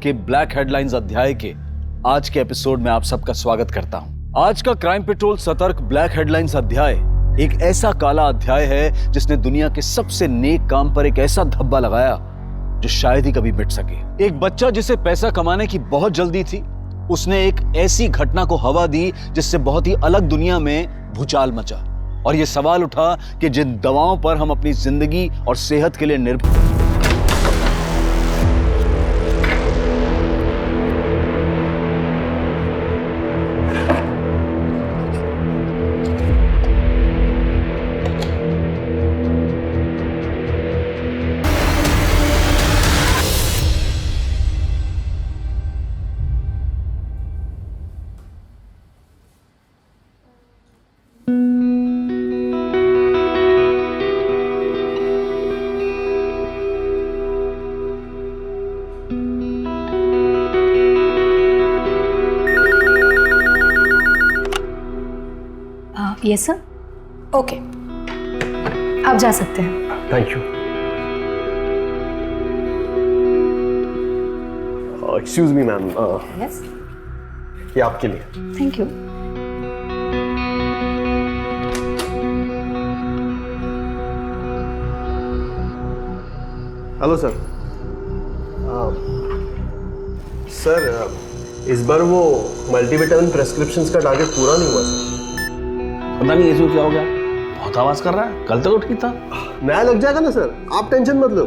के black headlines अध्याय के आज के एपिसोड में आप सबका स्वागत करता हूं। आज का क्राइम पेट्रोल सतर्क ब्लैक हेडलाइंस अध्याय एक ऐसा काला अध्याय है जिसने दुनिया के सबसे नेक काम पर एक ऐसा धब्बा लगाया जो शायद ही कभी मिट सके। एक बच्चा जिसे पैसा कमाने की बहुत जल्दी थी, उसने एक ऐसी घटना को हवा दी जिससे बहुत ही अलग दुनिया में भूचाल मचा। और यह सवाल उठा कि जिन दवाओं पर हम अपनी जिंदगी और सेहत के लिए निर्भर यस सर, ओके, आप जा सकते हैं। Thank you. Excuse me ma'am, yes, ये आपके लिए। Thank you. Hello sir. Sir, इस बार वो मल्टीविटामिन प्रेस्क्रिप्शंस का टारगेट पूरा नहीं हुआ सर। पता नहीं इसको क्या हो गया, बहुत आवाज कर रहा है, कल तक तो ठीक था। नया लग जाएगा ना सर, आप टेंशन मत लो।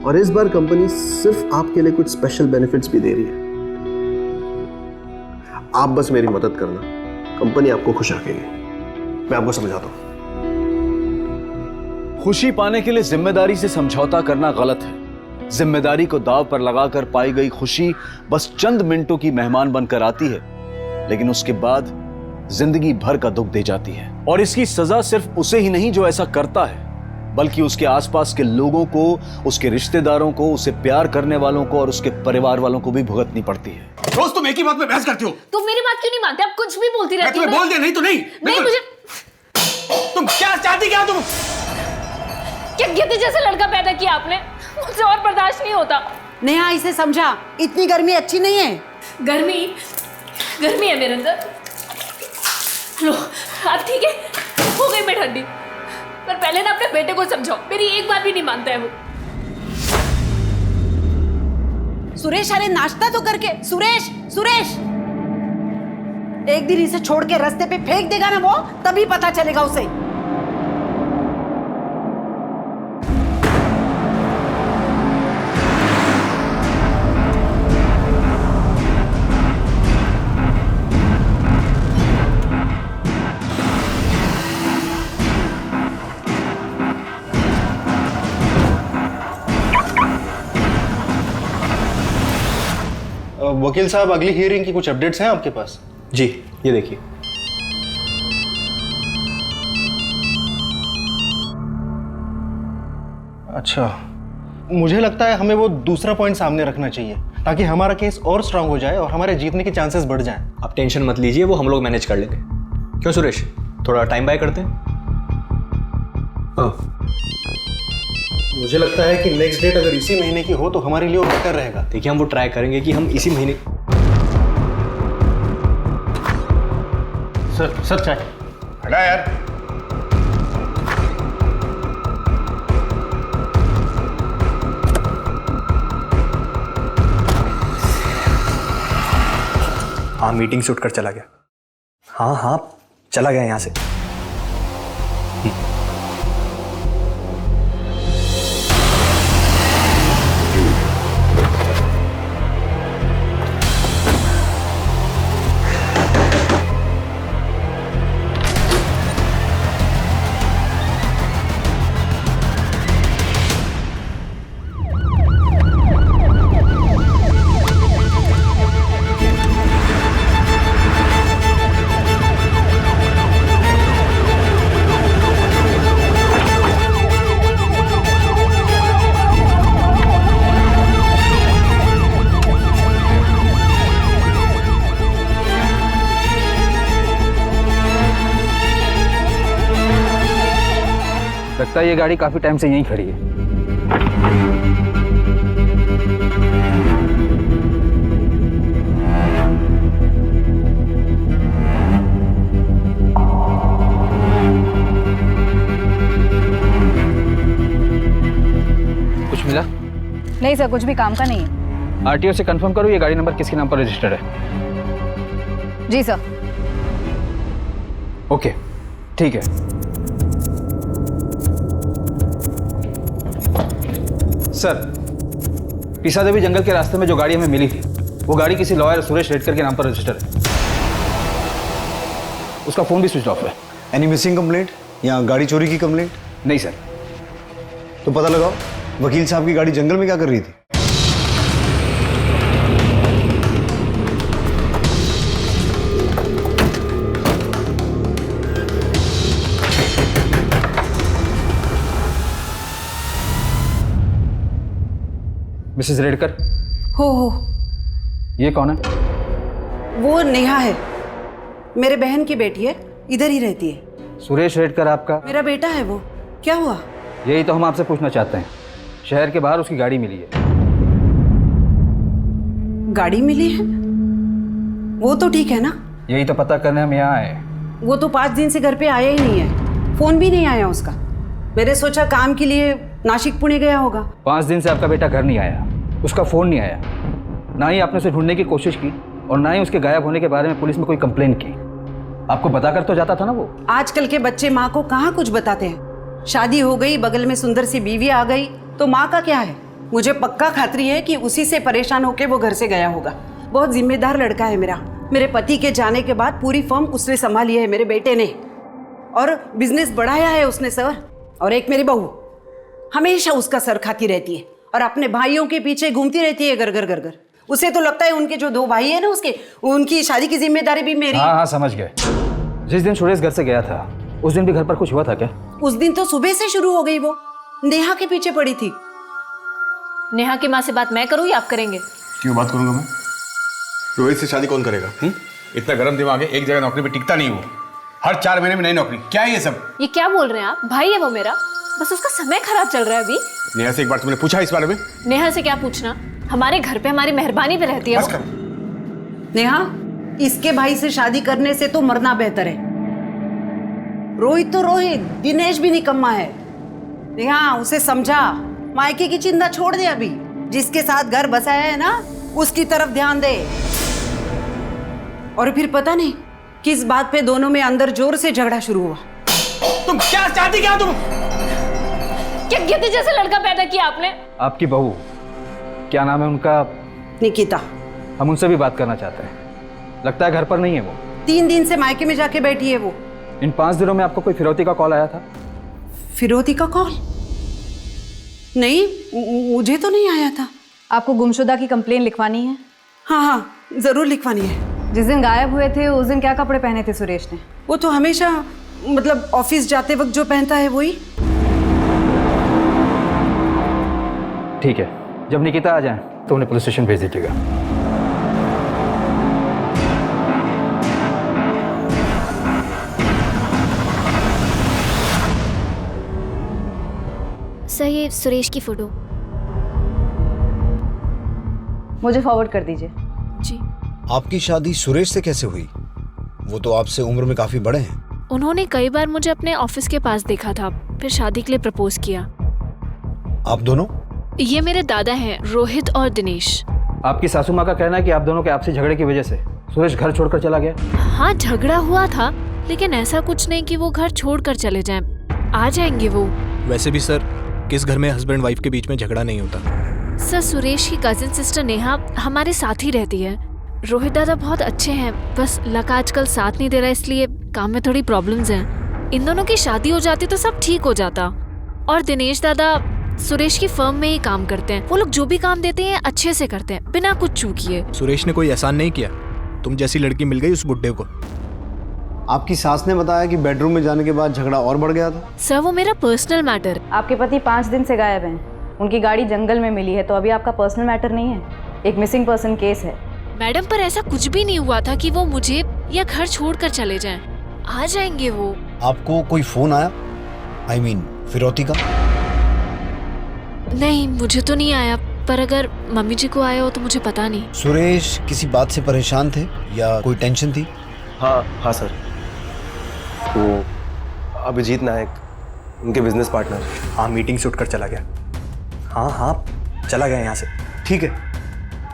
और इस बार कंपनी सिर्फ आपके लिए कुछ स्पेशल बेनिफिट्स भी दे रही है। आप बस मेरी मदद करना, कंपनी आपको खुश रखेगी। मैं आपको समझाता हूं। खुशी पाने के लिए जिम्मेदारी से समझौता करना गलत है। जिम्मेदारी को दांव पर लगाकर पाई गई खुशी बस चंद मिनटों की मेहमान बनकर आती है, लेकिन उसके बाद जिंदगी भर का दुख दे जाती है। और इसकी सजा सिर्फ उसे ही नहीं जो ऐसा करता है, बल्कि उसके आसपास के लोगों को, उसके रिश्तेदारों को, उसे प्यार करने वालों को और उसके परिवार वालों को भी भुगतनी पड़ती है। रोज तुम एक ही बात पे बहस करती हो। तुम मेरी बात क्यों नहीं मानते? आप कुछ भी बोलती रहती हो। मैं तुम्हें बोल दिया नहीं तो नहीं। नहीं, मुझे तुम क्या चाहती, क्या तुम? क्या गिद्ध जैसा लड़का पैदा किया आपने? मुझे और बर्दाश्त नहीं होता। नेहा, इसे समझा, इतनी गर्मी अच्छी नहीं है। गर्मी है मेरे अंदर। लो, अब ठीक है, हो गई मैं ठंडी। पर पहले ना अपने बेटे को समझाओ, मेरी एक बात भी नहीं मानता है वो। सुरेश, अरे नाश्ता तो करके। सुरेश, एक दिन इसे छोड़ के रास्ते पे फेंक देगा ना वो, तभी पता चलेगा उसे। वकील साहब, अगली हियरिंग की कुछ अपडेट्स हैं आपके पास? जी, ये देखिए। अच्छा, मुझे लगता है हमें वो दूसरा पॉइंट सामने रखना चाहिए ताकि हमारा केस और स्ट्रांग हो जाए और हमारे जीतने के चांसेस बढ़ जाएं। आप टेंशन मत लीजिए, वो हम लोग मैनेज कर लेंगे। क्यों सुरेश, थोड़ा टाइम बाय करते हैं? मुझे लगता है कि नेक्स्ट डेट अगर इसी महीने की हो तो हमारे लिए और बेहतर रहेगा। देखिए, हम वो ट्राई करेंगे कि हम इसी महीने। सर चाय। हटा यार। हाँ, मीटिंग से उठकर चला गया। हाँ, चला गया यहाँ से। लगता है ये गाड़ी काफी टाइम से यहीं खड़ी है। मिला? नहीं सर, कुछ भी काम का नहीं है। आरटीओ से कंफर्म करो ये गाड़ी नंबर किसके नाम पर रजिस्टर्ड है। जी सर। ओके, ठीक है। सर, पीसा देवी जंगल के रास्ते में जो गाड़ी हमें मिली थी वो गाड़ी किसी लॉयर सुरेश रेडकर के नाम पर रजिस्टर्ड है। उसका फोन भी स्विच ऑफ है। एनी मिसिंग कंप्लेंट या गाड़ी चोरी की कंप्लेंट? नहीं सर। तो पता लगाओ वकील साहब की गाड़ी जंगल में क्या कर रही थी। मिसेस रेडकर, हो ये कौन है? वो नेहा है, मेरे बहन की बेटी है, इधर ही रहती है। सुरेश रेडकर आपका? मेरा बेटा है वो। क्या हुआ? यही तो हम आपसे पूछना चाहते हैं। शहर के बाहर उसकी गाड़ी मिली है। गाड़ी मिली है? वो तो ठीक है ना? यही तो पता करने हम यहाँ आए। वो तो 5 दिन से घर पे आया ही नहीं है, फोन भी नहीं आया उसका। मैंने सोचा काम के लिए नासिक पुणे गया होगा। 5 दिन से आपका बेटा घर नहीं आया, उसका फोन नहीं आया, ना ही आपने उसे ढूंढने की कोशिश की और ना ही उसके गायब होने के बारे में पुलिस में कोई कंप्लेन की। आपको बताकर तो जाता था ना वो। आजकल के बच्चे माँ को कहाँ कुछ बताते हैं। शादी हो गई, बगल में सुंदर सी बीवी आ गई तो माँ का क्या है। मुझे पक्का खातरी है कि उसी से परेशान होकर वो घर से गया होगा। बहुत जिम्मेदार लड़का है मेरा। मेरे पति के जाने के बाद पूरी फर्म उसने संभाली है, मेरे बेटे ने, और बिजनेस बढ़ाया है उसने सर। और एक मेरी बहू हमेशा उसका सर खाती रहती है और अपने भाइयों के पीछे घूमती रहती है घर घर घर घर। उसे तो लगता है उनके जो 2 भाई है ना उसके, उनकी शादी की जिम्मेदारी भी मेरी। हाँ, समझ गए। जिस दिन सुरेश घर से गया था उस दिन भी घर पर कुछ हुआ था क्या? उस दिन तो सुबह से शुरू हो गई, वो नेहा के पीछे पड़ी थी। नेहा की माँ से बात मैं करूँ या आप करेंगे? क्यों बात करूंगा मैं? रोहित से शादी कौन करेगा? इतना गर्म दिमाग है, एक जगह नौकरी पे टिकता नहीं वो। हर 4 महीने में नई नौकरी। क्या है ये सब? ये क्या बोल रहे हैं आप? भाई है वो मेरा, बस उसका समय खराब चल रहा है अभी। नेहा से एक बार तुमने पूछा इस बारे में? नेहा से क्या पूछना, हमारे घर पे हमारी मेहरबानी पे रहती है बस वो। कर। नेहा, इसके भाई से शादी करने से तो मरना बेहतर है। रोहित तो रोहित, दिनेश भी निकम्मा है। नेहा, उसे समझा, मायके की चिंता छोड़ दे। अभी जिसके साथ घर बसाया है ना उसकी तरफ ध्यान दे। और फिर पता नहीं किस बात पे दोनों में अंदर जोर से झगड़ा शुरू हुआ। तुम क्या चाहती क्या? तुम क्या गिद्ध जैसा लड़का पैदा किया आपने? आपकी बहू, क्या नाम है उनका? निकिता। हम उनसे भी बात करना चाहते हैं। लगता है घर पर नहीं है वो। 3 दिन से मायके में जाके बैठी है वो। इन 5 दिनों में आपको कोई फिरौती का कॉल आया था? फिरौती का कॉल? नहीं, मुझे तो नहीं आया था। आपको गुमशुदा की कंप्लेन लिखवानी है? हाँ, जरूर लिखवानी है। जिस दिन गायब हुए थे उस दिन क्या कपड़े पहने थे सुरेश ने? वो तो हमेशा, मतलब ऑफिस जाते वक्त जो पहनता है वही। ठीक है, जब निकिता आ जाए तो उन्हें पुलिस स्टेशन भेज दीजिएगा। सर, ये सुरेश की फोटो। मुझे फॉरवर्ड कर दीजिए। जी। आपकी शादी सुरेश से कैसे हुई? वो तो आपसे उम्र में काफी बड़े हैं। उन्होंने कई बार मुझे अपने ऑफिस के पास देखा था, फिर शादी के लिए प्रपोज किया। आप दोनों? ये मेरे दादा हैं, रोहित और दिनेश। आपकी सासू माँ का कहना है कि आप दोनों के आपसी झगड़े की वजह से सुरेश घर छोड़कर चला गया। हाँ, झगड़ा हुआ था, लेकिन ऐसा कुछ नहीं कि वो घर छोड़कर चले जाएं। आ जाएंगे वो। वैसे भी सर, किस घर में हस्बैंड वाइफ के बीच में झगड़ा नहीं होता। सर, सुरेश की कजिन सिस्टर नेहा हमारे साथ ही रहती है। रोहित दादा बहुत अच्छे हैं, बस लक आजकल साथ नहीं दे रहा, इसलिए काम में थोड़ी प्रॉब्लम्स हैं। इन दोनों की शादी हो जाती तो सब ठीक हो जाता। और दिनेश दादा सुरेश की फर्म में ही काम करते हैं। वो लोग जो भी काम देते हैं अच्छे से करते हैं, बिना कुछ चूकिए। सुरेश ने कोई एहसान नहीं किया? तुम जैसी लड़की मिल गई उस बुड्ढे को। आपकी सास ने बताया कि बेडरूम में जाने के बाद झगड़ा और बढ़ गया था। सर, वो मेरा पर्सनल मैटर। आपके पति 5 दिन से गायब हैं। उनकी गाड़ी जंगल में मिली है, तो अभी आपका पर्सनल मैटर नहीं है, एक मिसिंग पर्सन केस है। मैडम, पर ऐसा कुछ भी नहीं हुआ था कि वो मुझे या घर छोड़कर चले जाएं। आ जाएंगे वो। आपको कोई फोन आया? I mean, फिरौती का? नहीं, मुझे तो नहीं आया, पर अगर मम्मी जी को आया हो तो मुझे पता नहीं। सुरेश किसी बात से परेशान थे या कोई टेंशन थी? हाँ सर, वो अभिजीत नायक, उनके बिजनेस पार्टनर। हाँ, मीटिंग से उठकर चला गया। हाँ हाँ चला गया यहाँ से। ठीक है,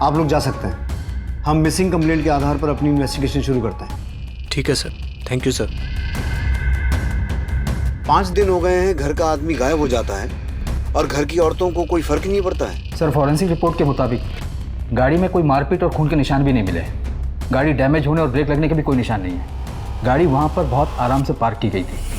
आप लोग जा सकते हैं। हम मिसिंग कंप्लेंट के आधार पर अपनी इन्वेस्टिगेशन शुरू करते हैं। ठीक है सर, थैंक यू सर। 5 दिन हो गए हैं घर का आदमी गायब हो जाता है और घर की औरतों को कोई फर्क नहीं पड़ता है। सर, फॉरेंसिक रिपोर्ट के मुताबिक गाड़ी में कोई मारपीट और खून के निशान भी नहीं मिले। गाड़ी डैमेज होने और ब्रेक लगने के भी कोई निशान नहीं है। गाड़ी वहाँ पर बहुत आराम से पार्क की गई थी।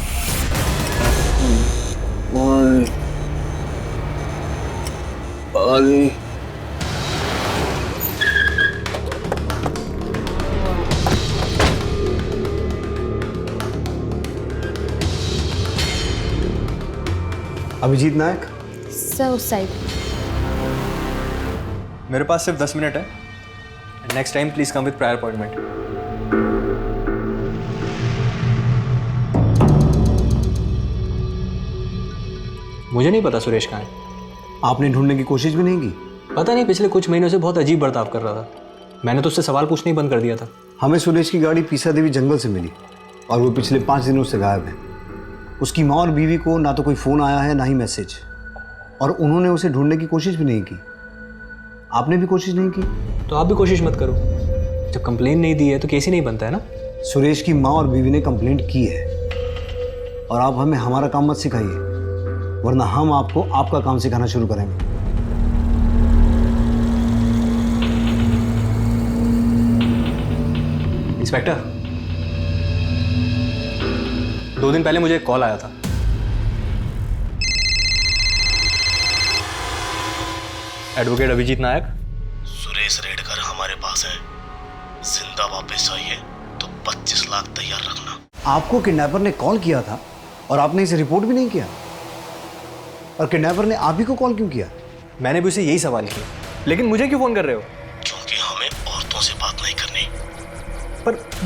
अभिजीत नायक, सर उस साइड। मेरे पास सिर्फ 10 मिनट है। Next time please come with prior appointment. मुझे नहीं पता सुरेश कहाँ है। आपने ढूंढने की कोशिश भी नहीं की? पता नहीं, पिछले कुछ महीनों से बहुत अजीब बर्ताव कर रहा था। मैंने तो उससे सवाल पूछना ही बंद कर दिया था। हमें सुरेश की गाड़ी पीसा देवी जंगल से मिली और वो पिछले 5 दिनों से गायब है। उसकी माँ और बीवी को ना तो कोई फ़ोन आया है ना ही मैसेज, और उन्होंने उसे ढूंढने की कोशिश भी नहीं की। आपने भी कोशिश नहीं की? तो आप भी कोशिश मत करो। जब कंप्लेन नहीं दी है तो केस ही नहीं बनता है ना। सुरेश की माँ और बीवी ने कंप्लेंट की है और आप हमें हमारा काम मत सिखाइए, वरना हम आपको आपका काम सिखाना शुरू करेंगे। इंस्पेक्टर, 2 दिन पहले मुझे एक कॉल आया था। एडवोकेट अभिजीत नायक। सुरेश रेडकर हमारे पास है, जिंदा वापस आइए तो 25 लाख तैयार रखना। आपको किडनैपर ने कॉल किया था और आपने इसे रिपोर्ट भी नहीं किया, और किडनैपर ने आप ही को कॉल क्यों किया? मैंने भी उसे यही सवाल किया, लेकिन मुझे क्यों फोन कर रहे हो? क्योंकि हमें औरतों से बात नहीं करनी।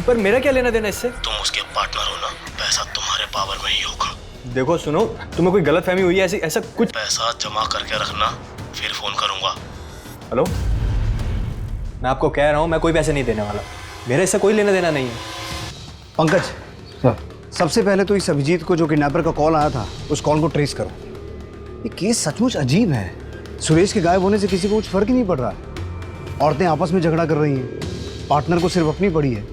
पर मेरा क्या लेना देना इससे? तुम उसके पार्टनर हो ना, पैसा तुम्हारे पावर में ही होगा। देखो सुनो, तुम्हें कोई गलतफहमी हुई है ऐसा कुछ? पैसा जमा करके रखना, फिर फोन करूंगा। हेलो, मैं आपको कह रहा हूँ मैं कोई पैसे नहीं देने वाला। मेरा इससे कोई लेना देना नहीं है। पंकज सर, सबसे पहले तो इस अभिजीत को जो किडनैपर का कॉल आया था उस कॉल को ट्रेस करो। ये केस सचमुच अजीब है। सुरेश के गायब होने से किसी को कुछ फर्क ही नहीं पड़ रहा है। औरतें आपस में झगड़ा कर रही हैं, पार्टनर को सिर्फ अपनी पड़ी है।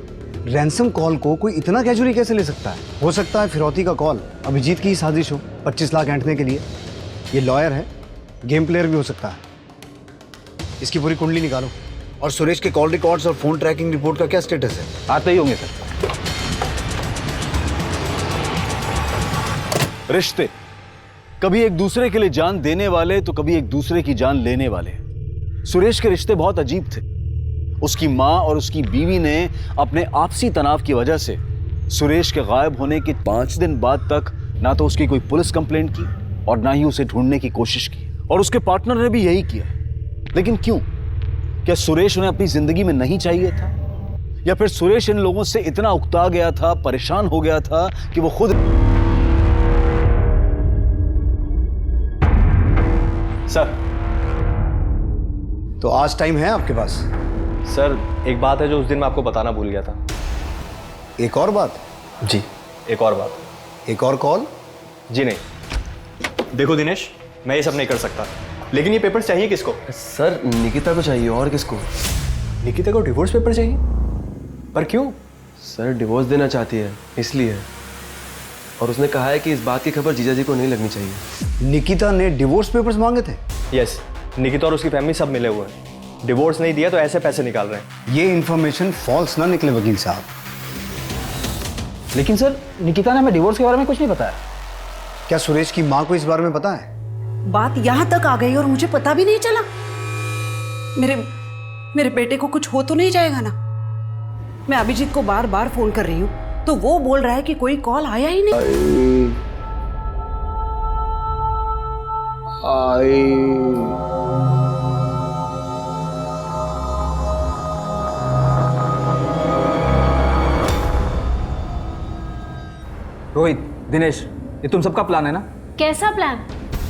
रैंसम कॉल को कोई इतना कैजुअली कैसे ले सकता है? हो सकता है फिरौती का कॉल अभिजीत की ही साजिश हो, 25 लाख ऐंठने के लिए। ये लॉयर है, गेम प्लेयर भी हो सकता है। इसकी पूरी कुंडली निकालो। और सुरेश के कॉल रिकॉर्ड्स और फोन ट्रैकिंग रिपोर्ट का क्या स्टेटस है? आते ही होंगे सर। रिश्ते कभी एक दूसरे के लिए जान देने वाले तो कभी एक दूसरे की जान लेने वाले। सुरेश के रिश्ते बहुत अजीब थे। उसकी मां और उसकी बीवी ने अपने आपसी तनाव की वजह से सुरेश के गायब होने के 5 दिन बाद तक ना तो उसकी कोई पुलिस कंप्लेंट की और ना ही उसे ढूंढने की कोशिश की, और उसके पार्टनर ने भी यही किया। लेकिन क्यों? क्या सुरेश उन्हें अपनी जिंदगी में नहीं चाहिए था, या फिर सुरेश इन लोगों से इतना उकता गया था, परेशान हो गया था कि वो खुद। सर, तो आज टाइम है आपके पास? सर एक बात है जो उस दिन मैं आपको बताना भूल गया था। एक और बात? जी, एक और बात। एक और कॉल? जी नहीं। देखो दिनेश, मैं ये सब नहीं कर सकता, लेकिन ये पेपर चाहिए किसको? सर निकिता को चाहिए। और किसको? निकिता को डिवोर्स पेपर चाहिए? पर क्यों? सर डिवोर्स देना चाहती है इसलिए, और उसने कहा है कि इस बात की खबर जीजा जी को नहीं लगनी चाहिए। निकिता ने डिवोर्स पेपर्स मांगे थे? यस, निकिता और उसकी फैमिली सब मिले हुए हैं। डिवोर्स नहीं दिया तो ऐसे पैसे निकाल रहे हैं। ये इन्फॉर्मेशन फॉल्स ना निकले वकील साहब। लेकिन सर, निकिता ने हमें डिवोर्स के बारे में कुछ नहीं बताया। क्या सुरेश की माँ को इस बारे में पता है? बात यहाँ तक आ गई और मुझे पता भी नहीं चला। मेरे बेटे को कुछ हो तो नहीं जाएगा ना? मैं अभिजीत को बार बार फोन कर रही हूँ तो वो बोल रहा है कि कोई कॉल आया ही नहीं। रोहित, दिनेश, ये तुम सबका प्लान है ना? कैसा प्लान?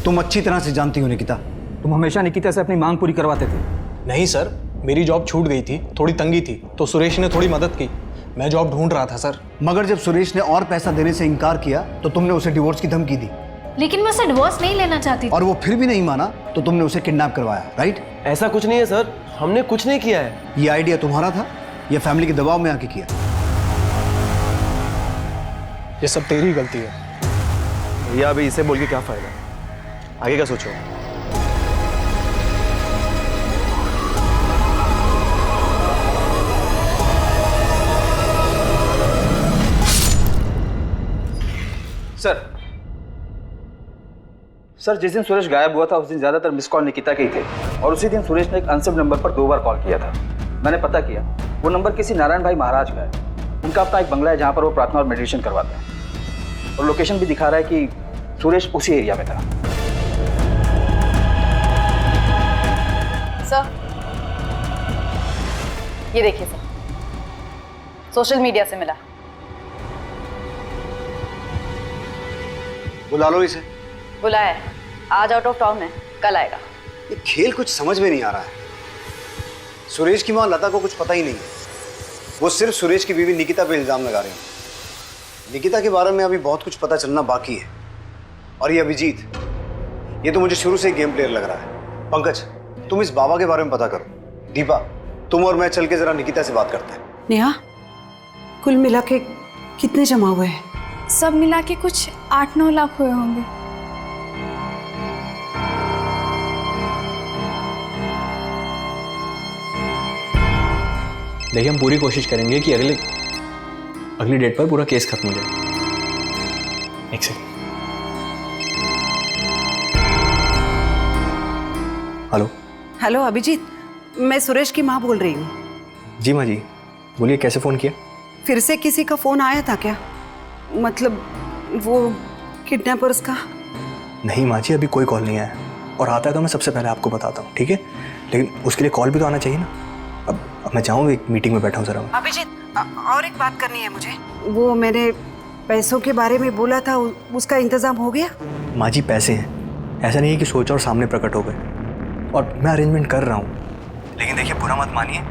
तुम अच्छी तरह से जानती हो निकिता। तुम हमेशा निकिता से अपनी मांग पूरी करवाते थे। नहीं सर, मेरी जॉब छूट गई थी, थोड़ी तंगी थी, तो सुरेश ने थोड़ी मदद की। मैं जॉब ढूंढ रहा था सर। मगर जब सुरेश ने और पैसा देने से इनकार किया तो तुमने उसे डिवोर्स की धमकी दी। लेकिन मैं उसे डिवोर्स नहीं लेना चाहती थी। और वो फिर भी नहीं माना तो तुमने उसे किडनैप करवाया, राइट? ऐसा कुछ नहीं है सर, हमने कुछ नहीं किया है। ये आइडिया तुम्हारा था या फैमिली के दबाव में आके किया? ये सब तेरी ही गलती है। भैया अभी इसे बोल के क्या फायदा, आगे का सोचो। सर जिस दिन सुरेश गायब हुआ था उस दिन ज्यादातर मिस कॉल निकिता के ही थे, और उसी दिन सुरेश ने एक अनसेव नंबर पर 2 बार कॉल किया था। मैंने पता किया, वो नंबर किसी नारायण भाई महाराज का है। उनका अपना एक बंगला है जहाँ पर वो प्रार्थना और मेडिटेशन करवाते हैं, और लोकेशन भी दिखा रहा है कि सुरेश उसी एरिया में था। सर ये देखिए सर, सोशल मीडिया से मिला। बुला लो इसे। बुलाया है, आज आउट ऑफ टाउन है, कल आएगा। ये खेल कुछ समझ में नहीं आ रहा है। सुरेश की मां लता को कुछ पता ही नहीं है, वो सिर्फ सुरेश की बीवी निकिता पे इल्जाम लगा रही है। निकिता के बारे में अभी बहुत कुछ पता चलना बाकी है। और ये अभिजीत, ये तो मुझे शुरू से ही गेम प्लेयर लग रहा है। पंकज, तुम इस बाबा के बारे में पता करो। दीपा, तुम और मैं चल के जरा निकिता से बात करते हैं। नेहा, कुल मिला के कितने जमा हुए हैं? सब मिला के कुछ 8-9 लाख हुए होंगे। देखिए हम पूरी कोशिश करेंगे कि अगली डेट पर पूरा केस खत्म हो जाए। एक सेकंड। हेलो। हेलो अभिजीत, मैं सुरेश की माँ बोल रही हूँ। जी माँ जी, बोलिए कैसे फ़ोन किया? फिर से किसी का फ़ोन आया था क्या? मतलब वो किडनैपर्स का? नहीं माँ जी, अभी कोई कॉल नहीं आया, और आता है तो मैं सबसे पहले आपको बताता हूँ, ठीक है? लेकिन उसके लिए कॉल भी तो आना चाहिए ना। अब मैं चाहूँ, एक मीटिंग में बैठा हूँ जरा। अभिजीत, और एक बात करनी है मुझे। वो मैंने पैसों के बारे में बोला था, उसका इंतजाम हो गया? माँ जी पैसे हैं, ऐसा नहीं है कि सोचा और सामने प्रकट हो गए, और मैं अरेंजमेंट कर रहा हूँ। लेकिन देखिए बुरा मत मानिए,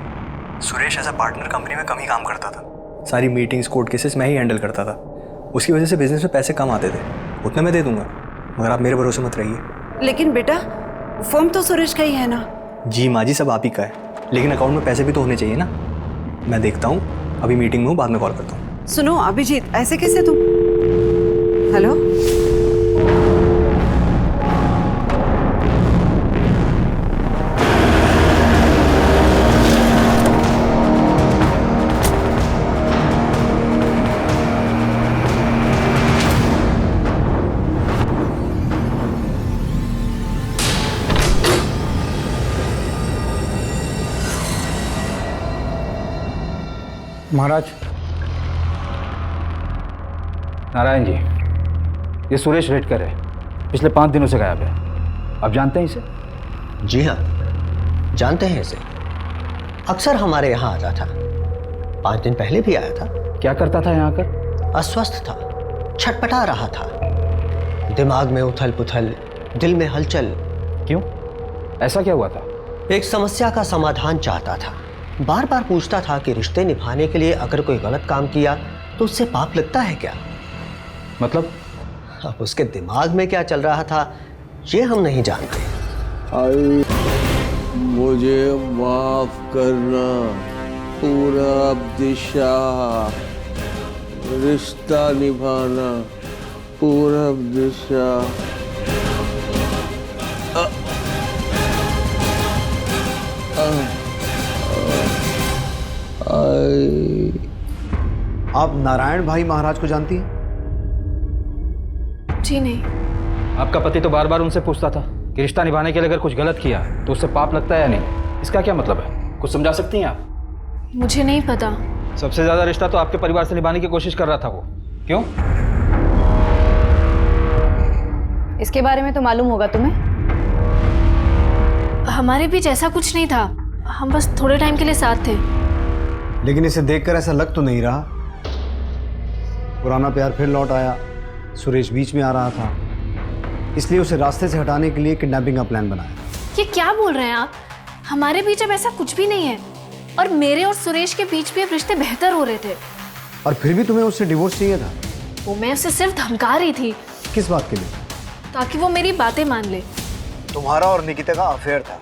Suresh as a partner company में कम ही काम करता था। सारी मीटिंग्स, कोर्ट केसेस मैं ही हैंडल करता था। उसकी वजह से बिजनेस में पैसे कम आते थे, उतना मैं दे दूंगा, मगर आप मेरे भरोसे मत रहिए। लेकिन बेटा, फर्म तो सुरेश का ही है ना? जी माँ जी, सब आप ही का है, लेकिन अकाउंट में पैसे भी तो होने चाहिए ना। मैं देखता हूँ, अभी मीटिंग में हूँ, बाद में कॉल करता हूँ। सुनो अभिजीत, ऐसे कैसे तुम? हेलो, महाराज। नारायण जी, ये सुरेश रेडकर है, पिछले 5 दिनों से गायब है। आप जानते हैं इसे? जी हाँ, जानते हैं इसे। अक्सर हमारे यहाँ आता था, 5 दिन पहले भी आया था। क्या करता था यहाँ आकर? अस्वस्थ था, छटपटा रहा था, दिमाग में उथल पुथल, दिल में हलचल। क्यों, ऐसा क्या हुआ था? एक समस्या का समाधान चाहता था। बार बार पूछता था कि रिश्ते निभाने के लिए अगर कोई गलत काम किया तो उससे पाप लगता है क्या? मतलब? अब उसके दिमाग में क्या चल रहा था ये हम नहीं जानते। मुझे माफ करना पूरा दिशा, रिश्ता निभाना पूरा दिशा। आप नारायण भाई महाराज को जानती हैं? जी नहीं। आपका पति तो बार बार उनसे पूछता था कि रिश्ता निभाने के लिए अगर कुछ गलत किया तो उससे पाप लगता है या नहीं। इसका क्या मतलब है, कुछ समझा सकती हैं आप? मुझे नहीं पता। सबसे ज्यादा रिश्ता तो आपके परिवार से निभाने की कोशिश कर रहा था वो, क्यों? इसके बारे में तो मालूम होगा तुम्हें। हमारे बीच ऐसा कुछ नहीं था, हम बस थोड़े टाइम के लिए साथ थे। लेकिन इसे देखकर ऐसा लग तो नहीं रहा। पुराना प्यार फिर लौट आया, सुरेश बीच में आ रहा था, इसलिए उसे रास्ते से हटाने के लिए किडनैपिंग का प्लान बनाया। ये क्या बोल रहे हैं आप? हमारे बीच अब ऐसा कुछ भी नहीं है, और मेरे और सुरेश के बीच भी अब रिश्ते बेहतर हो रहे थे। और फिर भी तुम्हें उससे डिवोर्स चाहिए था? वो मैं उसे सिर्फ धमका रही थी। किस बात के लिए? ताकि वो मेरी बातें मान ले। तुम्हारा और निकिता का अफेयर था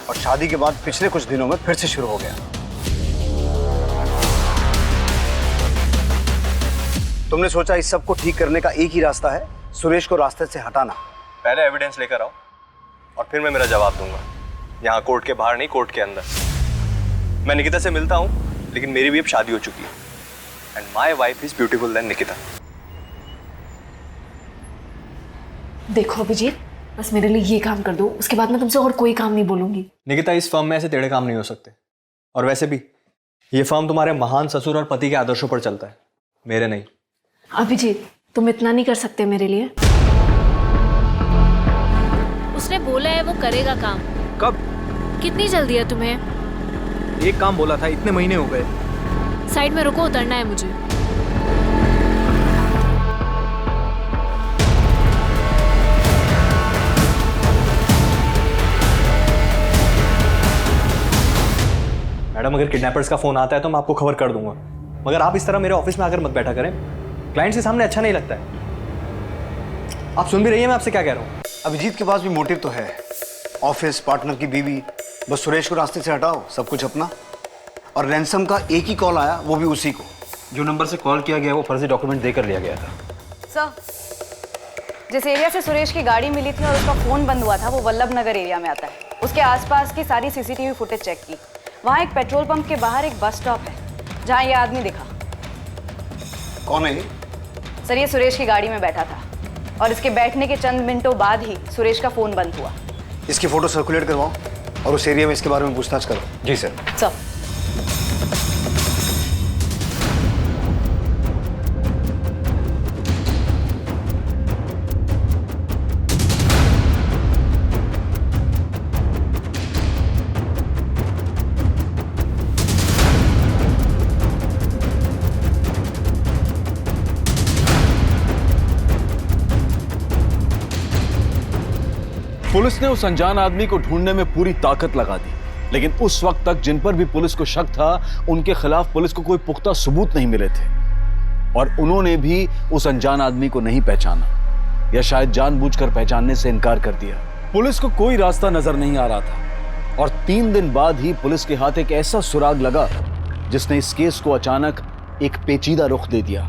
और शादी के बाद पिछले कुछ दिनों में फिर से शुरू हो गया। तुमने सोचा इस सब को ठीक करने का एक ही रास्ता है, सुरेश को रास्ते से हटाना। पहले एविडेंस लेकर आओ और फिर मैं मेरा जवाब दूंगा। यहाँ कोर्ट के बाहर नहीं, कोर्ट के अंदर। मैं निकिता से मिलता हूँ, लेकिन मेरी भी अब शादी हो चुकी है। And my wife is beautiful then Nikita. देखो अभिजीत, बस मेरे लिए ये काम कर दो, उसके बाद मैं तुमसे और कोई काम नहीं बोलूंगी। निकिता, इस फर्म में ऐसे टेढ़े काम नहीं हो सकते। और वैसे भी ये फर्म तुम्हारे महान ससुर और पति के आदर्शों पर चलता है, मेरे नहीं। अभिजीत, तुम इतना नहीं कर सकते मेरे लिए? उसने बोला है वो करेगा काम। कब? कितनी जल्दी है तुम्हें? एक काम बोला था, इतने महीने हो गए। साइड में रुको, उतरना है मुझे। मैडम, अगर किडनैपर्स का फोन आता है तो मैं आपको खबर कर दूंगा, मगर आप इस तरह मेरे ऑफिस में आकर मत बैठा करें। क्लाइंट्स के सामने अच्छा नहीं लगता है। आप सुन भी रही हैं मैं आपसे क्या कह रहा हूँ? अभिजीत के पास भी मोटिव तो है, ऑफिस, पार्टनर की बीवी। बस सुरेश को रास्ते से हटाओ, सब कुछ अपना। और रैंसम का एक ही कॉल आया, वो भी उसी को। जो नंबर से कॉल किया गया वो फर्जी डॉक्यूमेंट देकर लिया गया था। सर, जिस एरिया से सुरेश की गाड़ी मिली थी और उसका फोन बंद हुआ था वो वल्लभ नगर एरिया में आता है। उसके आसपास की सारी सीसीटीवी फुटेज चेक की। वहाँ एक पेट्रोल पंप के बाहर एक बस स्टॉप है जहाँ ये आदमी दिखा। कौन है? सर, ये सुरेश की गाड़ी में बैठा था और इसके बैठने के चंद मिनटों बाद ही सुरेश का फोन बंद हुआ। इसकी फोटो सर्कुलेट करवाओ और उस एरिया में इसके बारे में पूछताछ करो। जी सर। सर, पुलिस ने उस अनजान आदमी को ढूंढने में पूरी ताकत लगा दी, लेकिन उस वक्त तक जिन पर भी पुलिस को शक था उनके खिलाफ पुलिस को कोई पुख्ता सबूत नहीं मिले थे और उन्होंने भी उस अनजान आदमी को नहीं पहचाना या शायद जानबूझकर पहचानने से इनकार कर दिया। पुलिस को कोई रास्ता नजर नहीं आ रहा था और 3 दिन बाद ही पुलिस के हाथ एक ऐसा सुराग लगा जिसने इस केस को अचानक एक पेचीदा रुख दे दिया।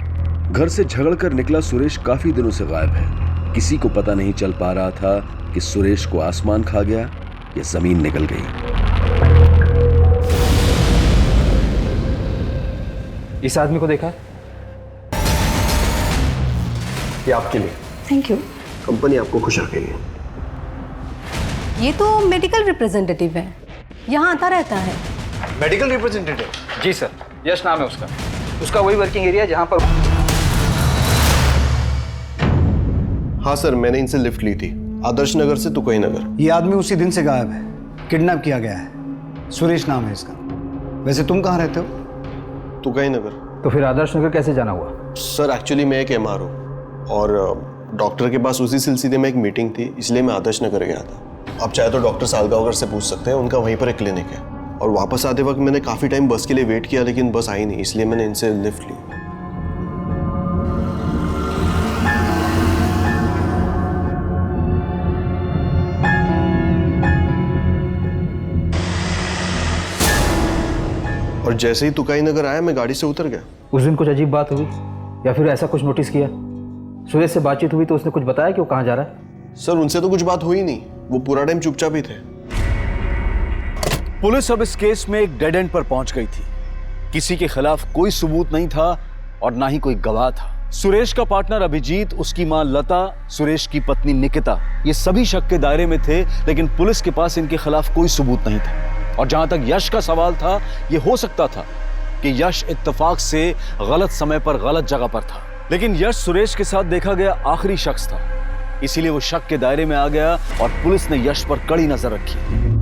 घर से झगड़कर निकला सुरेश काफी दिनों से गायब है। किसी को पता नहीं चल पा रहा था कि सुरेश को आसमान खा गया या जमीन निकल गई। इस आदमी को देखा? ये आपके लिए। Thank you. कंपनी आपको खुश रखेगी। ये तो मेडिकल रिप्रेजेंटेटिव है, यहाँ आता रहता है। Medical representative? जी सर, यश नाम है उसका वही वर्किंग एरिया जहाँ पर। हाँ सर, मैंने इनसे लिफ्ट ली थी, आदर्श नगर से तुकई नगर। ये आदमी उसी दिन से गायब है, किडनैप किया गया है। सुरेश नाम है इसका। वैसे तुम कहाँ रहते हो? तुकई नगर। तो फिर आदर्श नगर कैसे जाना हुआ? सर एक्चुअली मैं एक MR हूँ और डॉक्टर के पास उसी सिलसिले में एक मीटिंग थी, इसलिए मैं आदर्श नगर गया था। आप चाहे तो डॉक्टर सालगांवकर से पूछ सकते हैं, उनका वहीं पर एक क्लिनिक है। और वापस आते वक्त मैंने काफ़ी टाइम बस के लिए वेट किया, लेकिन बस आई नहीं, इसलिए मैंने इनसे लिफ्ट ली। और जैसे ही तुकई नगर आया मैं गाड़ी से उतर गया। उस दिन कुछ अजीब बात हुई या फिर ऐसा कुछ नोटिस किया? सुरेश से बातचीत हुई तो उसने कुछ बताया कि वो कहाँ जा रहा है? सर उनसे तो कुछ बात हुई नहीं, वो पूरा टाइम चुपचाप ही थे। पुलिस अब इस केस में एक डेड एंड पर पहुंच गई थी। किसी के खिलाफ कोई सबूत नहीं था और ना ही कोई गवाह था। सुरेश का पार्टनर अभिजीत, उसकी मां लता, सुरेश की पत्नी निकिता, ये सभी शक के दायरे में थे, लेकिन पुलिस के पास इनके खिलाफ कोई सबूत नहीं था। और जहां तक यश का सवाल था, ये हो सकता था कि यश इत्तेफाक से गलत समय पर गलत जगह पर था, लेकिन यश सुरेश के साथ देखा गया आखिरी शख्स था, इसीलिए वो शक के दायरे में आ गया और पुलिस ने यश पर कड़ी नजर रखी।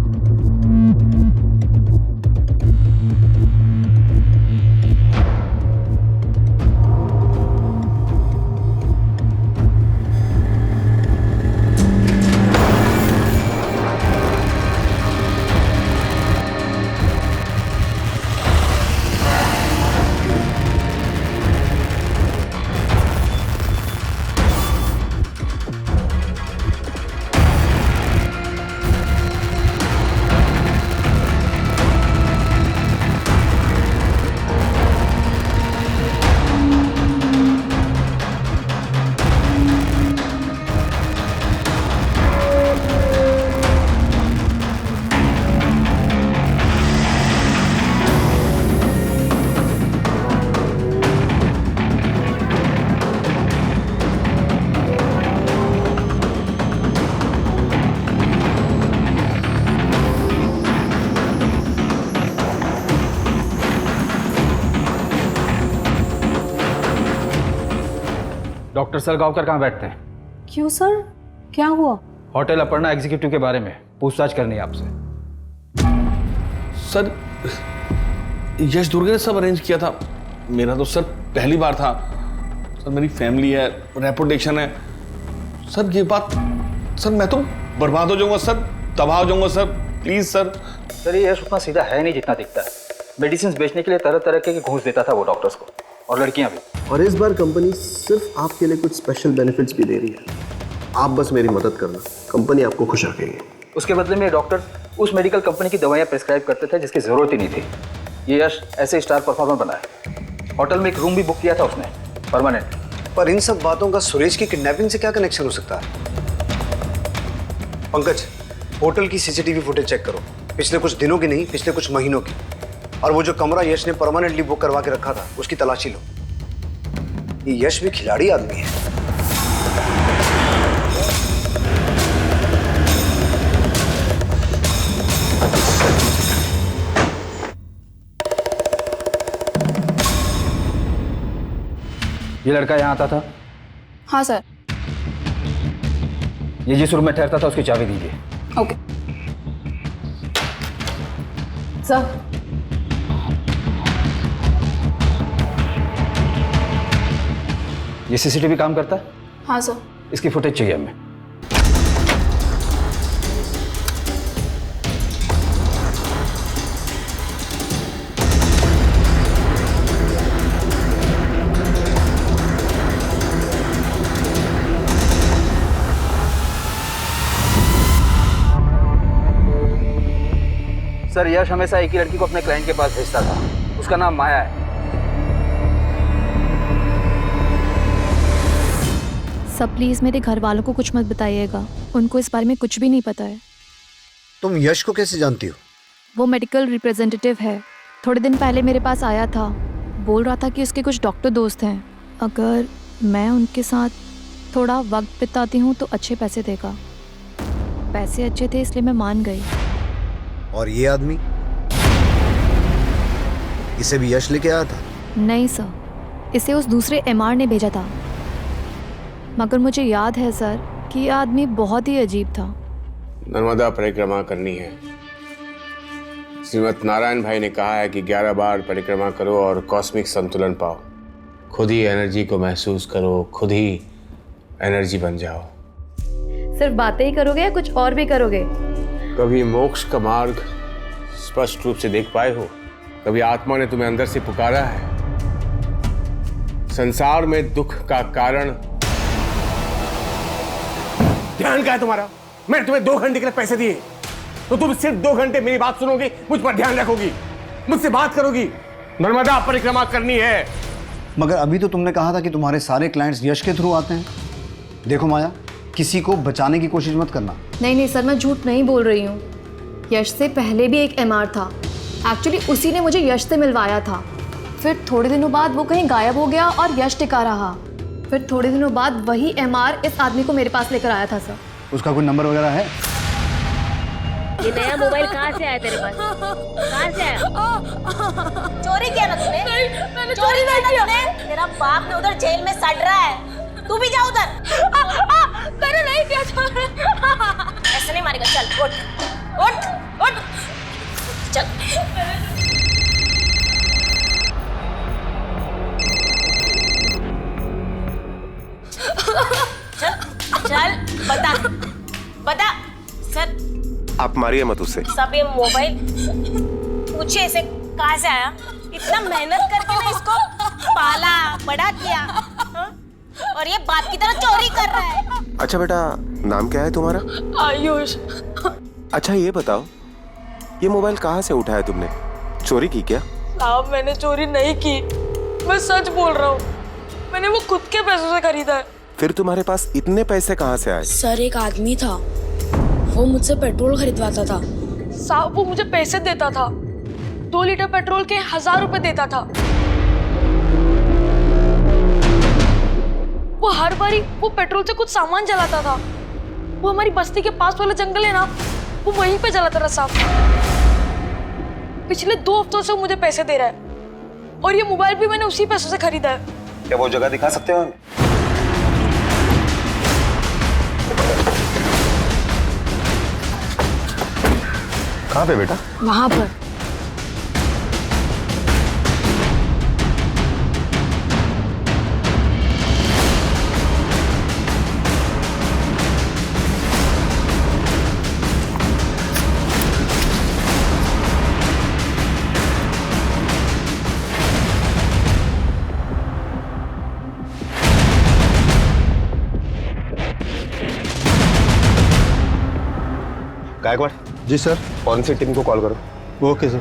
डॉक्टर सलगांवकर कहाँ बैठते हैं? क्यों सर, क्या हुआ? होटल अपर्णा एग्जीक्यूटिव के बारे में पूछताछ करनी है आपसे। सर यश दुर्गे ने सब अरेंज किया था। मेरा तो सर पहली बार था। सर मेरी फैमिली है, रेपुटेशन है। सर ये बात, सर मैं तो बर्बाद हो जाऊंगा सर, तबाह हो जाऊंगा सर, प्लीज सर। सर ये यश उतना सीधा है नहीं जितना दिखता है। मेडिसिन बेचने के लिए तरह तरह के घूस देता था वो डॉक्टर्स को, और लड़कियां भी। और इस बार कंपनी सिर्फ आपके लिए कुछ स्पेशल बेनिफिट्स भी दे रही है। आप बस मेरी मदद करना, कंपनी आपको खुश रखेगी। उसके बदले में डॉक्टर उस मेडिकल कंपनी की दवाइयाँ प्रिस्क्राइब करते थे जिसकी ज़रूरत ही नहीं थी। ये यश ऐसे स्टार परफॉर्मर बना है। होटल में एक रूम भी बुक किया था उसने, परमानेंट। पर इन सब बातों का सुरेश की किडनैपिंग से क्या कनेक्शन हो सकता है? पंकज, होटल की सीसीटीवी फुटेज चेक करो, पिछले कुछ दिनों की नहीं, पिछले कुछ महीनों की। और वो जो कमरा यश ने परमानेंटली बुक करवा के रखा था, उसकी तलाशी लो। ये यश भी खिलाड़ी आदमी है। ये लड़का यहाँ आता था? हाँ सर। ये जिस रूम में ठहरता था उसकी चाबी दीजिए। Okay sir. ये सीसीटीवी काम करता है? हाँ सर। इसकी फुटेज चाहिए हमें। सर यश हमेशा एक ही लड़की को अपने क्लाइंट के पास भेजता था, उसका नाम माया है। सब प्लीज मेरे घर वालों को कुछ मत बताइएगा, उनको इस बारे में कुछ भी नहीं पता है। तुम यश को कैसे जानती हो? वो मेडिकल रिप्रेजेंटेटिव है, थोड़े दिन पहले मेरे पास आया था, बोल रहा था कि उसके कुछ डॉक्टर दोस्त हैं, अगर मैं उनके साथ थोड़ा वक्त बिताती हूँ तो अच्छे पैसे देगा। पैसे अच्छे थे इसलिए मैं मान गई। और ये आदमी, इसे भी यश लेके आया था? नहीं सर, इसे उस दूसरे एमआर ने भेजा था, मगर मुझे याद है सर कि ये आदमी बहुत ही अजीब था। नर्मदा परिक्रमा करनी है। श्रीमत नारायण भाई ने कहा है कि 11 बार परिक्रमा करो और कॉस्मिक संतुलन पाओ। खुद ही एनर्जी को महसूस करो, खुद ही एनर्जी बन जाओ। सिर्फ बातें ही करोगे या कुछ और भी करोगे? कभी मोक्ष का मार्ग स्पष्ट रूप से देख पाए हो? कभी आत्मा ने तुम्हें अंदर से पुकारा है? संसार में दुख का कारण ध्यान क्या है तुम्हारा? मैंने तुम्हें 2 घंटे के लिए पैसे दिए, तो तुम सिर्फ 2 घंटे मेरी बात सुनोगी, मुझ पर ध्यान रखोगी, मुझसे बात करोगी। नर्मदा परिक्रमा करनी है। मगर अभी तो तुमने कहा था कि तुम्हारे सारे क्लाइंट्स यश के थ्रू आते हैं। देखो माया, किसी को बचाने की कोशिश मत करना। नहीं सर, मैं झूठ नहीं बोल रही हूँ। यश से पहले भी एक एमआर था, एक्चुअली उसी ने मुझे यश से मिलवाया था। फिर थोड़े दिनों बाद वो कहीं गायब हो गया और यश टिका रहा। फिर थोड़े दिनों बाद वही एमआर इस आदमी को मेरे पास लेकर आया था सर। उसका कोई नंबर वगैरह है? ये नया मोबाइल कहाँ से आया तेरे पास? कहाँ से आया? चोरी किया ना तूने? मैंने चोरी नहीं किया। तेरा बाप ने उधर जेल में सड़ रहा है, तू भी जा उधर। मैंने नहीं किया चोरी। ऐसे नहीं मारेगा, चल उठ उठ उठ चल। चल बता बता सर। आप मारिए मत उसे। सब ये मोबाइल पूछे इसे कहाँ से आया? इतना मेहनत करके ना इसको पाला बड़ा किया, हा? और ये बाप की तरह चोरी कर रहा है। अच्छा बेटा, नाम क्या है तुम्हारा? आयुष। अच्छा ये बताओ, ये मोबाइल कहाँ से उठाया तुमने? चोरी की क्या? साहब मैंने चोरी नहीं की, मैं सच बोल रहा हूँ। मैंने वो खुद के पैसों से खरीदा है। फिर तुम्हारे पास इतने पैसे कहाँ से आए? सर एक आदमी था, वो मुझसे पेट्रोल खरीदवाता था। साहब वो मुझे पैसे देता था, 2 लीटर पेट्रोल के 1000 रुपए देता था। वो हर बारी वो पेट्रोल से कुछ सामान जलाता था। वो हमारी बस्ती के पास वाला जंगल है ना, वो वहीं पे जलाता था साहब। पिछले 2 हफ्तों से मुझे पैसे दे रहा है, और ये मोबाइल भी मैंने उसी पैसों से खरीदा है। क्या वो जगह दिखा सकते हो? कहाँ पे बेटा? वहाँ पर। गायकवाड़। जी सर। फॉरेंसिक टीम को कॉल करो। Okay sir.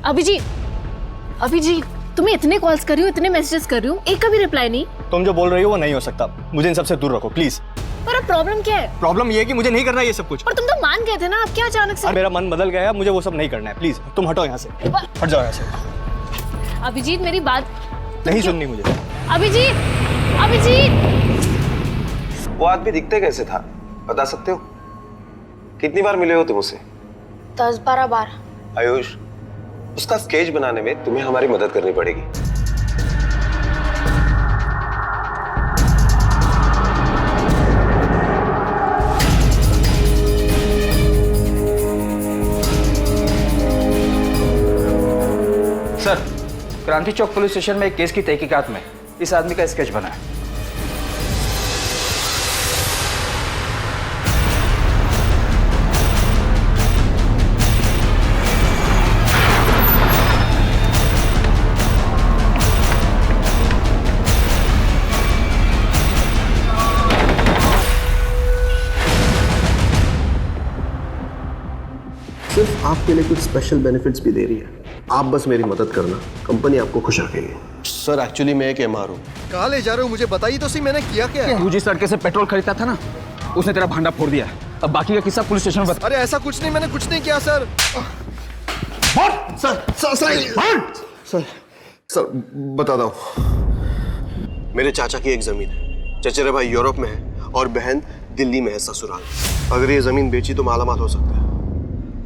अभिजीत तुम्हें इतने कॉल्स कर रही हूँ, इतने मैसेजेस कर रही हूँ, एक का भी रिप्लाई नहीं। तुम जो बोल रही हो वो नहीं हो सकता, मुझे इन सबसे दूर रखो प्लीज। पर अब प्रॉब्लम क्या है? प्रॉब्लम ये है कि मुझे नहीं करना ये सब कुछ। पर तुम तो मान गए थे ना, अब क्या अचानक से? मेरा मन बदल गया है, मुझे वो सब नहीं करना है। प्लीज तुम हटो यहाँ से, हट जाओ यहाँ से। अभिजीत मेरी बात नहीं सुननी मुझे। अभिजीत वो आदमी दिखते कैसे था बता सकते हो? कितनी बार मिले हो तुम उससे? 10-12 बार। आयुष, उसका स्केच बनाने में तुम्हें हमारी मदद करनी पड़ेगी। सर, क्रांति चौक पुलिस स्टेशन में एक केस की तहकीकात में इस आदमी का स्केच बना है। सिर्फ आपके लिए कुछ स्पेशल बेनिफिट्स भी दे रही है। आप बस मेरी मदद करना, कंपनी आपको खुश रखेगी। सर एक्चुअली मैं एक एमआर हूँ। कहाँ ले जा रहे हो मुझे बताइए तो सही, मैंने किया क्या है? तू जिस लड़के से पेट्रोल खरीदता था ना, उसने तेरा भांडा फोड़ दिया। अब बाकी का किस्सा पुलिस स्टेशन में बता। अरे ऐसा कुछ नहीं, मैंने कुछ नहीं किया सर। सर बताता हूँ। मेरे चाचा की एक जमीन है, चचेरे भाई यूरोप में है और बहन दिल्ली में है ससुराल। अगर ये जमीन बेची तो मालामाल हो सकता है,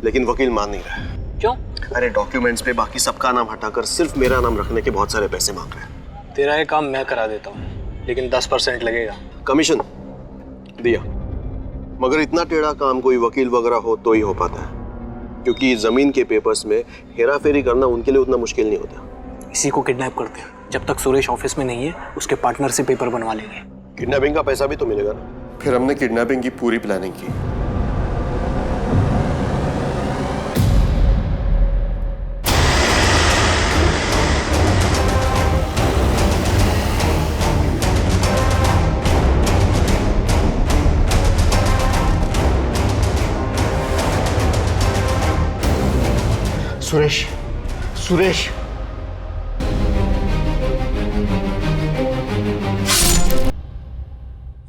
लेकिन वकील मान नहीं रहा है। क्यों? अरे डॉक्यूमेंट्स पे बाकी सबका नाम हटाकर सिर्फ मेरा नाम रखने के बहुत सारे पैसे मांग रहे हैं। तेरा ये काम मैं करा देता हूँ, लेकिन 10% लगेगा। कमीशन दिया, मगर इतना टेढ़ा काम कोई वकील वगैरह हो तो ही हो पाता है, क्योंकि जमीन के पेपर्स में हेरा फेरी करना उनके लिए उतना मुश्किल नहीं होता। इसी को किडनैप करते हैं। जब तक सुरेश ऑफिस में नहीं है, उसके पार्टनर से पेपर बनवा लेंगे। किडनैपिंग का पैसा भी तो मिलेगा ना। फिर हमने किडनैपिंग की पूरी प्लानिंग की। सुरेश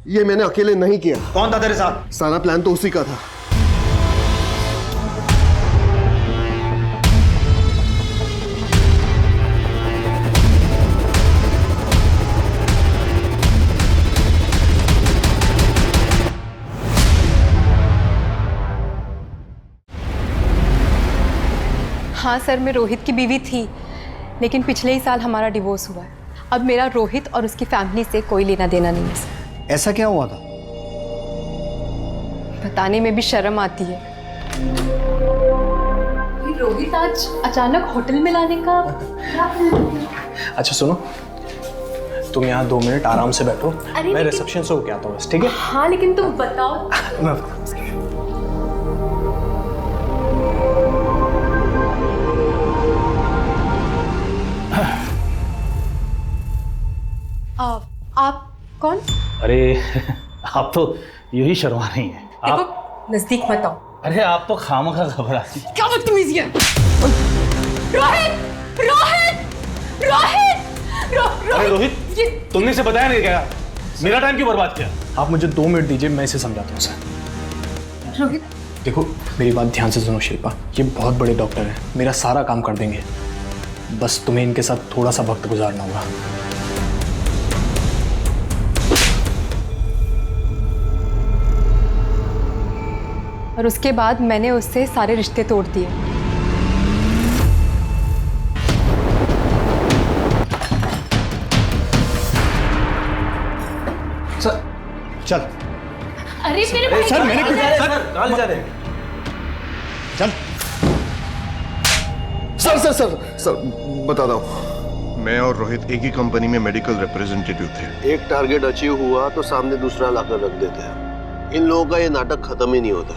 ये मैंने अकेले नहीं किया। कौन था तेरे साथ? सारा प्लान तो उसी का था। हाँ सर, मैं रोहित की बीवी थी, लेकिन पिछले ही साल हमारा डिवोर्स हुआ है। अब मेरा रोहित और उसकी फैमिली से कोई लेना देना नहीं है सर। ऐसा क्या हुआ था? बताने में भी शर्म आती है। रोहित आज अचानक होटल में लाने का। अच्छा सुनो, तुम यहाँ 2 मिनट आराम से बैठो, मैं रिसेप्शन से होके आता हूँ, ठीक है? हाँ लेकिन तुम बताओ। मैं आप कौन? अरे आप तो यूं ही शर्मा रही हैं। आप नजदीक मत आओ। अरे आप तो खामखा घबराती। क्या बदतमीजी है? रोहित रोहित रोहित अरे रोहित, तुमने इसे बताया नहीं क्या? मेरा टाइम क्यों बर्बाद किया? आप मुझे 2 मिनट दीजिए, मैं इसे समझाता हूँ सर। रोहित देखो मेरी बात ध्यान से सुनो शिल्पा, ये बहुत बड़े डॉक्टर हैं, मेरा सारा काम कर देंगे। बस तुम्हें इनके साथ थोड़ा सा वक्त गुजारना होगा। और उसके बाद मैंने उससे सारे रिश्ते तोड़ दिए। चल। अरे मेरे भाई, सर मैंने कुछ सर कहाँ ले जा रहे हैं? चल। सर सर सर सर बताता हूँ, मैं और रोहित एक ही कंपनी में मेडिकल रिप्रेजेंटेटिव थे। एक टारगेट अचीव हुआ तो सामने दूसरा लाकर रख देते हैं। इन लोगों का ये नाटक खत्म ही नहीं होता।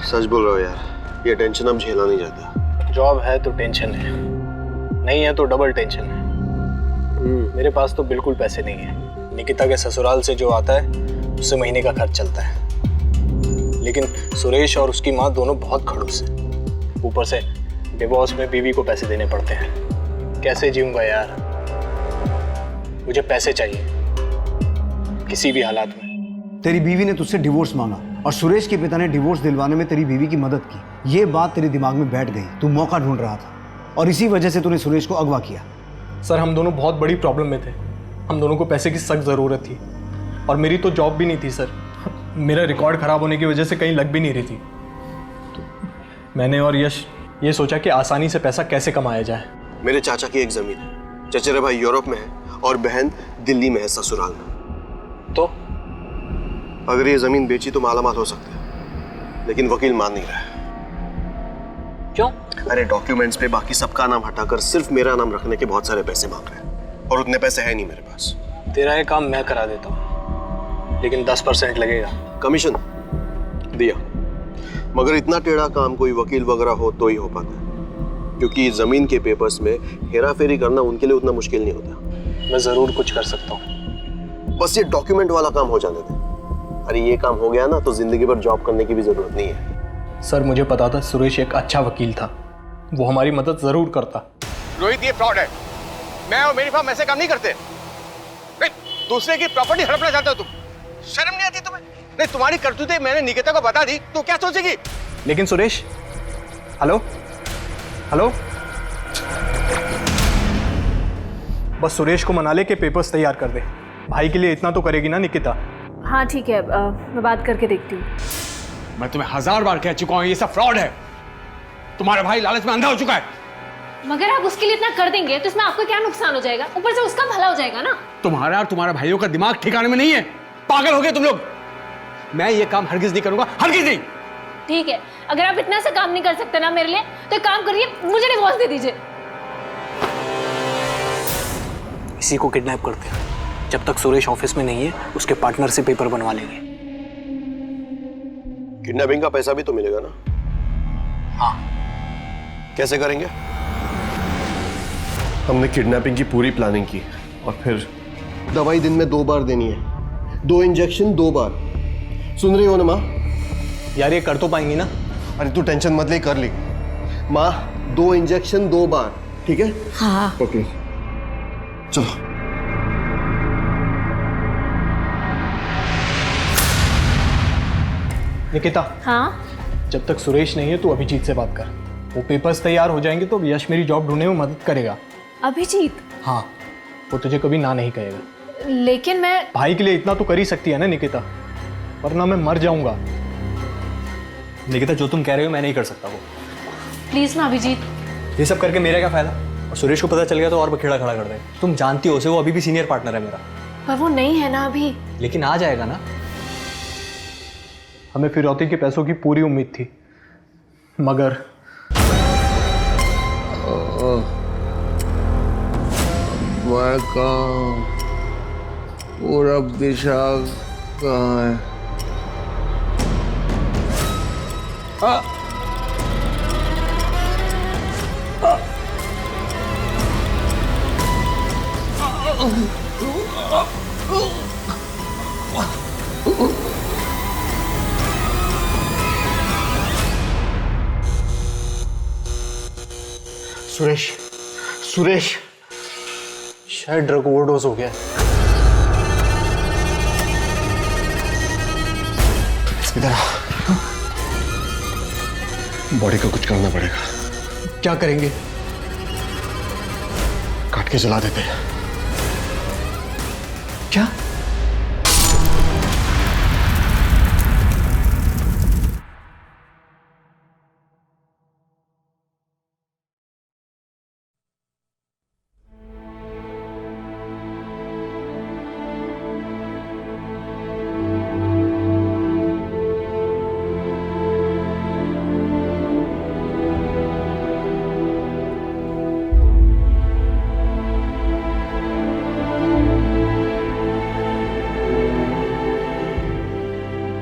सच बोल रहा हूँ यार, ये टेंशन अब झेला नहीं जाता। जॉब है तो टेंशन है, नहीं है तो डबल टेंशन है। मेरे पास तो बिल्कुल पैसे नहीं है। निकिता के ससुराल से जो आता है उससे महीने का खर्च चलता है, लेकिन सुरेश और उसकी माँ दोनों बहुत खड़ूस हैं। ऊपर से डिवोर्स में बीवी को पैसे देने पड़ते हैं। कैसे जीऊंगा यार? मुझे पैसे चाहिए किसी भी हालात में। तेरी बीवी ने तुझसे डिवोर्स मांगा और सुरेश के पिता ने डिवोर्स दिलवाने में तेरी बीवी की मदद की। ये बात तेरे दिमाग में बैठ गई। तू मौका ढूंढ रहा था और इसी वजह से तूने सुरेश को अगवा किया। सर हम दोनों बहुत बड़ी प्रॉब्लम में थे। हम दोनों को पैसे की सख्त ज़रूरत थी और मेरी तो जॉब भी नहीं थी सर। मेरा रिकॉर्ड ख़राब होने की वजह से कहीं लग भी नहीं रही थी। तो मैंने और यश ये सोचा कि आसानी से पैसा कैसे कमाया जाए। मेरे चाचा की एक जमीन है, चचेरे भाई यूरोप में है और बहन दिल्ली में है ससुराल में। तो अगर ये जमीन बेची तो मालामाल हो सकते हैं, लेकिन वकील मान नहीं रहा है। क्यों? अरे डॉक्यूमेंट्स पे बाकी सबका नाम हटाकर सिर्फ मेरा नाम रखने के बहुत सारे पैसे मांग रहे हैं और उतने पैसे है नहीं मेरे पास। तेरा ये काम मैं करा देता हूँ, लेकिन 10% लगेगा। कमीशन दिया, मगर इतना टेढ़ा काम कोई वकील वगैरह हो तो ही हो पाता है, क्योंकि जमीन के पेपर्स में हेरा फेरी करना उनके लिए उतना मुश्किल नहीं होता। मैं जरूर कुछ कर सकता हूँ, बस ये डॉक्यूमेंट वाला काम हो जाने दे। अरे ये काम हो गया ना तो जिंदगी भर जॉब करने की भी जरूरत नहीं है। सर मुझे पता था सुरेश एक अच्छा वकील था, वो हमारी मदद जरूर करता। रोहित ये फ्रॉड है। मैं और मेरी फर्म ऐसे काम नहीं करते। नहीं, दूसरे की प्रॉपर्टी हड़पना चाहते हो तुम? शर्म नहीं आती तुम्हें? नहीं, तुम्हारी करतूतें मैंने निकिता को बता दी तो क्या सोचेगी? लेकिन सुरेश, हेलो हेलो, बस सुरेश को मना ले के पेपर्स तैयार कर दे। भाई के लिए इतना तो करेगी ना निकिता? हाँ ठीक है, मैं बात करके देखती हूँ। मैं तुम्हें 1000 बार कह चुका हूँ ये सब फ्रॉड है। तुम्हारा भाई लालच में अंधा हो चुका है। मगर आप उसके लिए इतना कर देंगे तो इसमें आपका क्या नुकसान हो जाएगा? ऊपर से उसका भला हो जाएगा ना। तुम्हारा और तुम्हारा भाइयों का दिमाग ठिकाने में नहीं है। पागल हो गए तुम लोग। मैं ये काम हरगिज नहीं करूंगा, हरगिज नहीं। ठीक है, अगर आप इतना सा काम नहीं कर सकते ना मेरे लिए तो एक काम करिए, मुझे डिवोर्स दे दीजिए। इसी को किडनैप करते हैं। जब तक सुरेश ऑफिस में नहीं है उसके पार्टनर से पेपर बनवा लेंगे। किडनैपिंग का पैसा भी तो मिलेगा ना? हाँ। कैसे करेंगे? हमने किडनैपिंग की पूरी प्लानिंग की और फिर दवाई दिन में 2 बार देनी है, 2 इंजेक्शन 2 बार। सुन रही हो ना माँ? यार ये कर तो पाएंगी ना? अरे तू टेंशन मत ले, कर ली माँ। 2 इंजेक्शन 2 बार, ठीक है? हाँ। ओके चलो। निकिता, हाँ? जब तक सुरेश नहीं है तू अभिजीत से बात कर। वो पेपर्स तैयार हो जाएंगे तो यश मेरी जॉब ढूंढने में मदद करेगा। अभिजीत? हाँ, वो तुझे कभी ना नहीं कहेगा। लेकिन मैं भाई के लिए इतना तो कर ही सकती है ना निकिता, वरना मैं मर जाऊंगा। निकिता जो तुम कह रहे हो मैं नहीं कर सकता वो। प्लीज ना अभिजीत। ये सब करके मेरा क्या फायदा? और सुरेश को पता चल गया तो और बखेड़ा खड़ा कर दे। तुम जानती हो उसे, वो अभी भी सीनियर पार्टनर है मेरा। पर वो नहीं है ना अभी। लेकिन आ जाएगा ना। हमें फिरौती के पैसों की पूरी उम्मीद थी, मगर मैं कहाँ? पूरब दिशा कहाँ है? सुरेश, सुरेश शायद ड्रग ओवरडोज हो गया। इधर आ। बॉडी को कुछ करना पड़ेगा। क्या करेंगे? काट के जला देते हैं। क्या?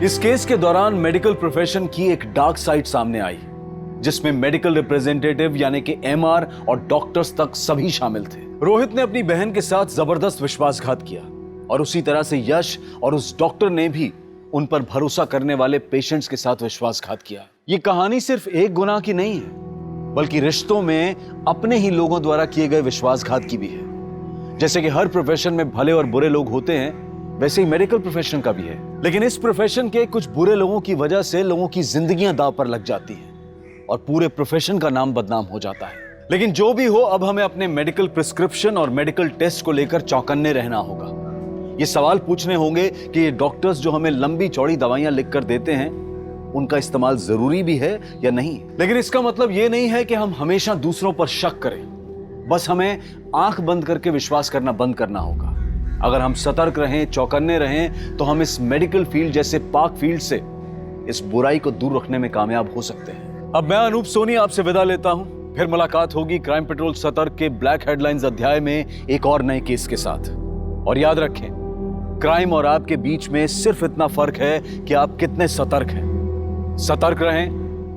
इस केस के दौरान मेडिकल प्रोफेशन की एक डार्क साइड सामने आई, जिसमें मेडिकल रिप्रेजेंटेटिव यानी कि एमआर और डॉक्टर्स तक सभी शामिल थे। रोहित ने अपनी बहन के साथ जबरदस्त विश्वासघात किया और उसी तरह से यश और उस डॉक्टर ने भी उन पर भरोसा करने वाले पेशेंट्स के साथ विश्वासघात किया। ये कहानी सिर्फ एक गुनाह की नहीं है, बल्कि रिश्तों में अपने ही लोगों द्वारा किए गए विश्वासघात की भी है। जैसे कि हर प्रोफेशन में भले और बुरे लोग होते हैं, वैसे ही मेडिकल प्रोफेशन का भी है। लेकिन इस प्रोफेशन के कुछ बुरे लोगों की वजह से लोगों की जिंदगियां दांव पर लग जाती हैं और पूरे प्रोफेशन का नाम बदनाम हो जाता है। लेकिन जो भी हो, अब हमें अपने मेडिकल प्रिस्क्रिप्शन और मेडिकल टेस्ट को लेकर चौकन्ने रहना होगा। ये सवाल पूछने होंगे कि ये डॉक्टर्स जो हमें लंबी चौड़ी दवाइयां लिखकर देते हैं, उनका इस्तेमाल जरूरी भी है या नहीं। लेकिन इसका मतलब ये नहीं है कि हम हमेशा दूसरों पर शक करें। बस हमें आंख बंद करके विश्वास करना बंद करना होगा। अगर हम सतर्क रहें, चौकन्ने रहें, तो हम इस मेडिकल फील्ड जैसे पाक फील्ड से इस बुराई को दूर रखने में कामयाब हो सकते हैं। अब मैं अनूप सोनी आपसे विदा लेता हूं। फिर मुलाकात होगी क्राइम पेट्रोल सतर्क के ब्लैक हेडलाइंस अध्याय में एक और नए केस के साथ। और याद रखें, क्राइम और आपके बीच में सिर्फ इतना फर्क है कि आप कितने सतर्क हैं। सतर्क रहें,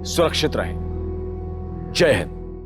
सुरक्षित रहें। जय हिंद।